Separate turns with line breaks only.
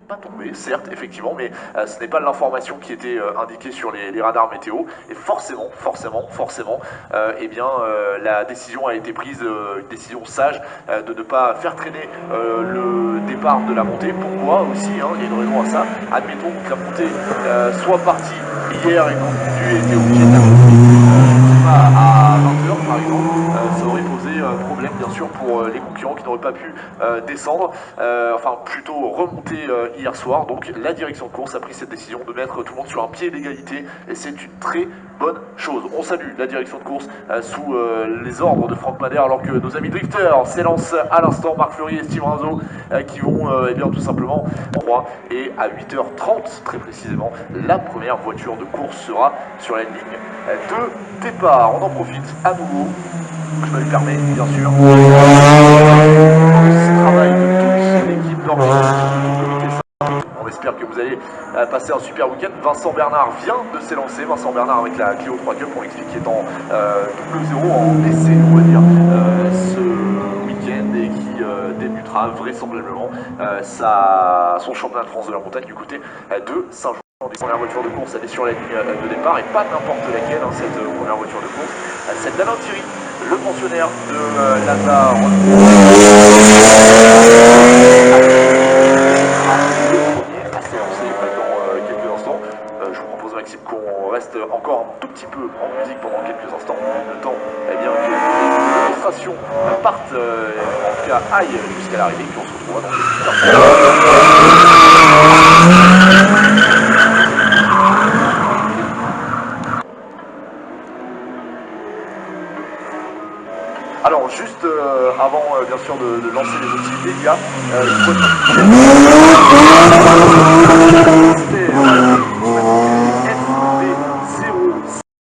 pas tombé, certes, effectivement, mais ce n'est pas l'information qui était indiquée sur les radars météo. Et forcément, eh bien, la décision a été prise, une décision sage, de ne pas faire traîner le départ de la montée. Pourquoi aussi, hein, il y a une raison à ça. Admettons que la montée soit partie hier et qu'en tu était obligé de la à 20h par exemple, ça aurait posé problème bien sûr pour les concurrents qui n'auraient pas pu descendre, enfin plutôt remonter hier soir. Donc la direction de course a pris cette décision de mettre tout le monde sur un pied d'égalité et c'est une très bonne chose. On salue la direction de course sous les ordres de Franck Madère alors que nos amis drifters s'élancent à l'instant, Marc Fleury et Steve Rinzo qui vont eh bien tout simplement en droit et à 8h30 très précisément la première voiture de course sera sur la ligne de départ. On en profite à nouveau, je me le permets bien sûr, ce travail de toute l'équipe d'organisation, de tout le comité. On espère que vous allez passer un super week-end. Vincent Bernard vient de s'élancer. Vincent Bernard avec la Clio 3 Cup, on l'explique, qui est en double zéro, en essai, on va dire, ce week-end et qui débutera vraisemblablement son championnat de France de la montagne du côté de Saint-Jean. La première voiture de course, elle est sur la ligne de départ et pas n'importe laquelle, hein, cette première voiture de course. Celle d'Alain Thierry, le pensionnaire de Lazare. Quelques instants. Je vous propose, Maxime, qu'on reste encore un tout petit peu en musique pendant quelques instants. Le temps, eh bien, que les démonstrations partent, en tout cas aillent jusqu'à l'arrivée, puis on se retrouvera dans quelques instants. Alors, juste avant, bien sûr, de lancer les hostilités, il y a une voiture